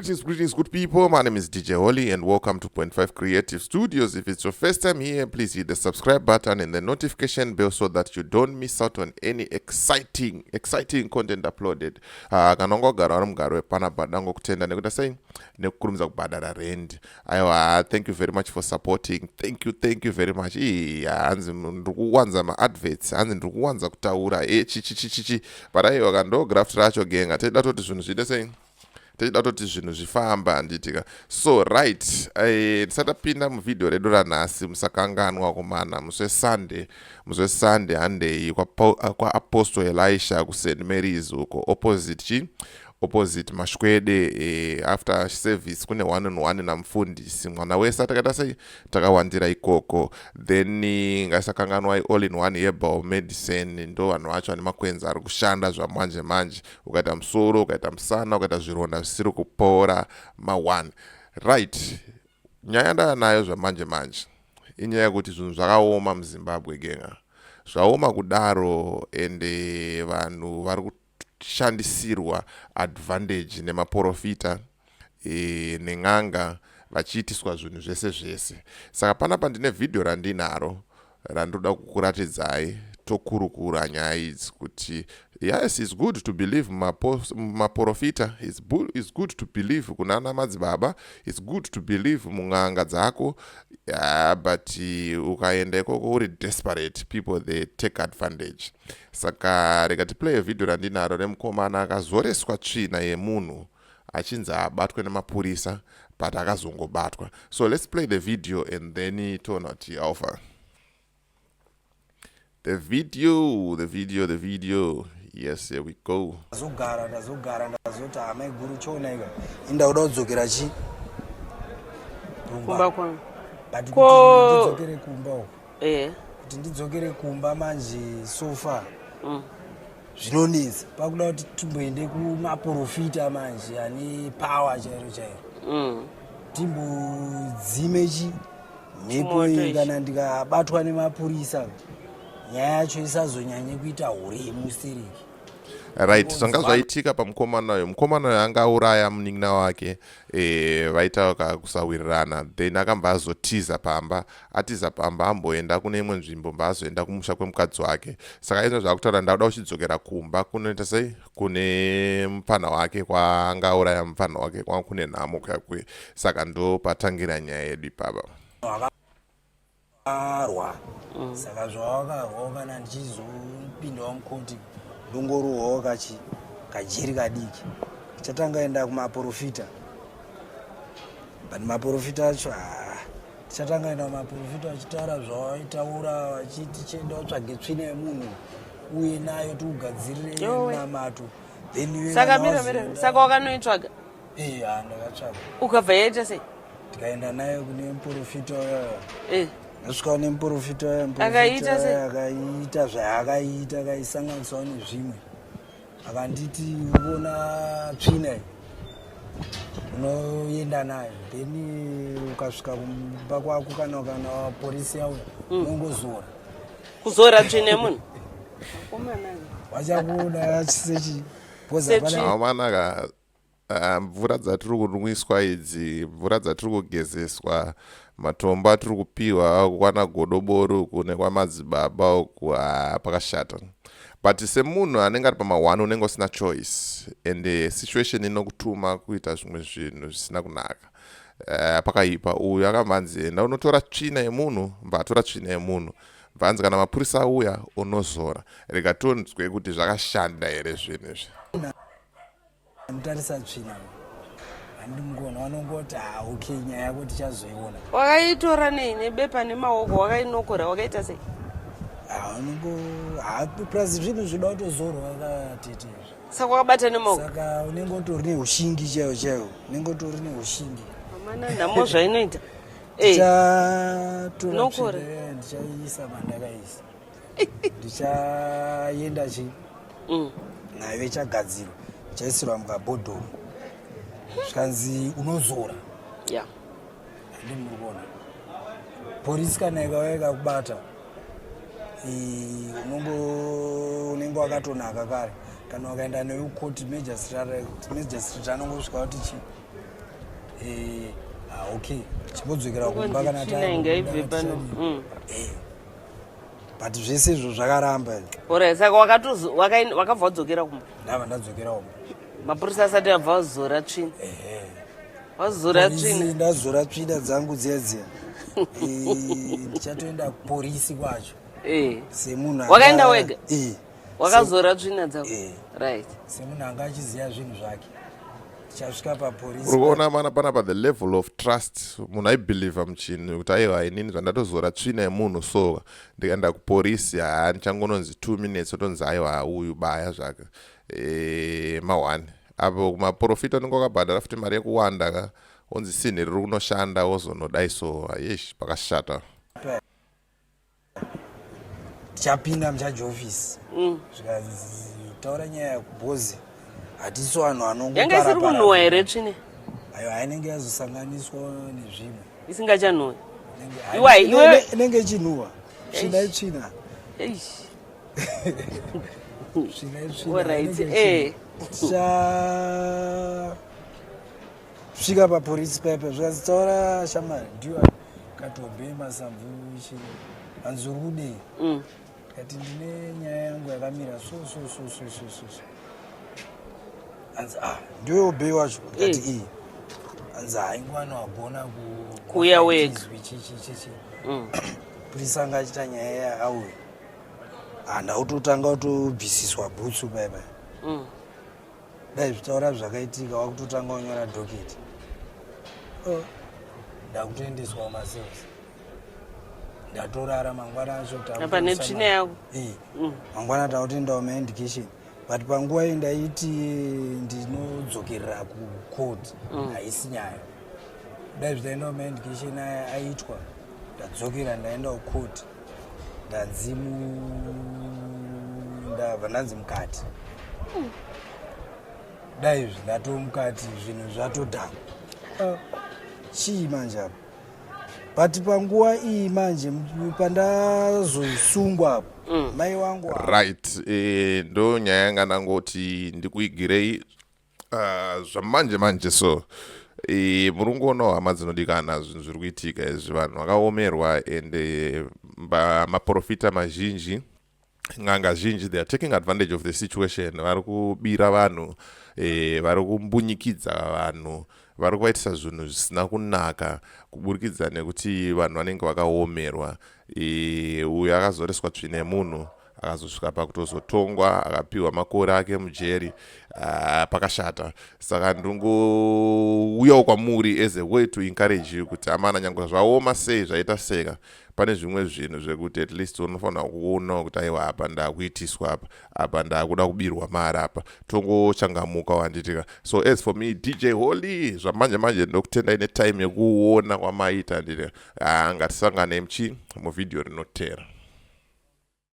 Greetings, good people. My name is DJ Holly and welcome to Point 5 Creative Studios. If it's your first time here, please hit the subscribe button and the notification bell so that you don't miss out on any exciting content uploaded. Thank you very much for supporting. Thank you very much. Adverts but I graft racho genga tati zvinhu zvifamba handitika. So right, ndisatapinda muvidhio redu ranhasi musakanganwa kumana musi wesunday handei kwa-apostle Elisha kuSt Mary's uko opposite Mashwede. After service kune one-on-one namufundisi mwana wese atakata sei takawandira ikoko. Then ngaisakanganwa all-in-one herbal medicine ndo vanhu vacho vane makwenzi ari kushanda zvamanje ukaita musoro, ukaita musana, ukaita zvironda zvisiri kupora ma1. Right, nyaya ndanayo zvamanje inyaya yekuti zvinhu zvakaoma muZimbabwe genga. Zvaoma kudaro ende vanhu vari shandisirwa advantage nemaporofita neng'anga vachiitiswa zvinhu zvese. Saka panapa ndine video randinaro randoda kukuratidzai tokurukura nyaya idzi kuti yes, it's good to believe maporofita, it's good to believe kunana madzibaba, it's good to believe mung'anga dzako, but ukaenda ikoko uri desperate, people they take advantage. Saka rega tiplay a video randinaro remukomana Akazoreswa Tsvina Yemunhu achinzi abatwe nemapurisa but akazongobatwa. So let's play the video and then turn out alpha. The video. Yes, here we go. Ndazogara ndazoti hama iguru chooneka inda kuda kudzokera chi kumba kwangu ndidzokere kumba uko kuti ndidzokere kumba manje sofa zvinonetsa pakuda kuti timboende kumaporofita manje ane power chairo timbodzime chi mhepo iyi kana ndikabatwa nemapurisa nyaya yacho isazonyanye kuita huremu mustereki. Right, zvanga zvaitika pamukomana uyu. Mukomana uyu angauraya munin'ina wake vaita kusawirirana, then akamba azotiza pamba, atiza pamba amboenda kune imwe nzvimbo mbazoenda kumusha kwemukadzi wake. Saka izvo zvakutaura ndauda uchidzokera kumba kunoita sei kune mupana wake kwaangauraya mupana wake kwanga kune nhamo kwakwe. Saka ndo patangira nyaya yedu ipapa. Saka zvavakarwa kana ndichizopindawo mukoti ndongorohwawo kajeri kadiki chatanga enda kumaporofita, but maporofita acho chatanga enda kumaporofita vachitaura zvavaitaura vachiti chenda utsvage Tsvina Yemunhu uye nayo tikugadzirire namato. Saka mira saka wakanoitsvaga? Ndakatsvaga. Ukabva yaita sei? Tikaenda nayo kune muporofita nasvika nemuporofita akaita zvaakaita akaisanganisawo nezvimwe akanditi uona Tsvina unoenda nayo, then ukasvika kumba kwako kana polisi yauya unongozora kuzora Tsvina Yemunhu vachakuona achisechi pozamanaka mvura dzatiri kunwiswa idzi, mvura dzatiri kugezeswa, matombo atiri kupiwa kwana godoboro kune kwamadzibaba uku pakashata. But semunhu anenge ari pama1 unenge usina choice and situation inokutuma kuita zvimwe zvinhu zvisina kunaka. Pakaipa uyu akamanzi enda unotora Tsvina Yemunhu, mbatora Tsvina Yemunhu, bvanzi kana mapurisa auya unozora. Rega tonzwe kuti zvakashanda here zvinhu izvi. Mutarisa Tsvina andimugona vanongoti okay nyaya yako tichazoiona. Wakaitora nei nebepa nemaoko wakainokora wakaita sei? Plus zvinhu zvida kutozorwa wakatete. Saka wakabata nemaoko? Saka unenge utori neushingi chaiwo unenge utori neushingi. Amana nhamo zvainoita. Nokora ndichaisa mandakaisa ndichaenda nayo ichagadzirwa chaisirwa mukabhodhoro zvikanzi unozora. Ndimurikuona polisi kana ikauya ikakubata unenge wakatonaka kare kana wakaenda neyo koti magistrate anongosvika kuti chi okay chibodzokera kumba kana Tsvina ingaibve pano. but zvese izvo zvakaramba Alright, saka wakabva wadzokera kumba. ndava ndadzokera kumba Mapurisa asati abva wazora Tsvina. Wazora Tsvina. ndazora tsvina dzangu dziya ndichatoenda kuporisi kwacho semunhu Wakaenda wega? Wakazora Tsvina dzako? Right. semunhu anga achiziva zvinhu zvake tichasvika paporisi uri kuona mana panapa the level of trust munhu aibhilivha muchinhu kuti aiwa inini zvandatozora Tsvina Yemunhu so ndikaenda kuporisi ndichangononzi 2 minutes otonzi aiwa uyu baya zvake ma1 apo kumaprofita unenge wakabhadhara futi mari yekuwanda ka onzi sini riri kunoshanda wozonodai so yesh pakashata tichapinda muchajiofisi zvikataura nyaya yakubhozi hatiso vanhu Yanga isiri kunhuhwa here Tsvina? aiwa inenge yazosanganiswa nezvimwe Isingachanhuhwi. inenge ichinhuhwa tsvina itsvina tsvina Alright. tichasvika paporisi pepe zvikazitaura shamari ndiyo katobhe masamvu hanzi uri kudei kati ndine nyaya yangu yakamira so hanzi ndiwe obhei wacho kati hanzi haingwana wagona kuuya wega purisa anga achita nyaya yaauya ndautotanga kutobvisiswa bhutsu paipai dai zvitaura zvakaitika wakutotanga unyora dhoketi ndakutoendeswa masales ndatorara mangwana acho apa netsvina yako mangwana takutoendawo maindikation but panguva iyi ndaiti ndinodzokerera kucourt haisi nyaya dai zvitaendawo maindikation aitwa ndadzokera ndaenda kucourt ndabva ndanzi mukati dai ndatomukati zvinhu zvatodhanga chii manje apo but panguva iyi manje pandazosungwa apo mai wangu right ndo nyaya yanga ndangoti ndikuigirei zvamanje so muri kungoona hama dzinodikana zvinhu zviri kuitika izvi vanhu vakaomerwa ende maprofita mazhinji ng'anga zhinji they are taking advantage of the situation vari kubira vanhu vari kumbunyikidza vanhu vari kuvaitisa zvinhu zvisina kunaka kuburikidza nekuti vanhu vanenge vakaomerwa uyu akazoreswa Tsvina Yemunhu akazosvika pakutozotongwa akapiwa makore ake mujeri pakashata saka ndingouyawo kwamuri as a way to encourage you kuti amana nyange zvaoma sei zvaita seka pane zvimwe zvinhu zvekuti at least unofanira kuona kuti aiwa apa ndakuitiswa apa ndakuda kubirwa mari apa tongochangamuka wanditika so as for me DJ Holy zvamanje ndokutenda ine time yekuona kwamaita nditika ngatisangane muvidhio rinotera.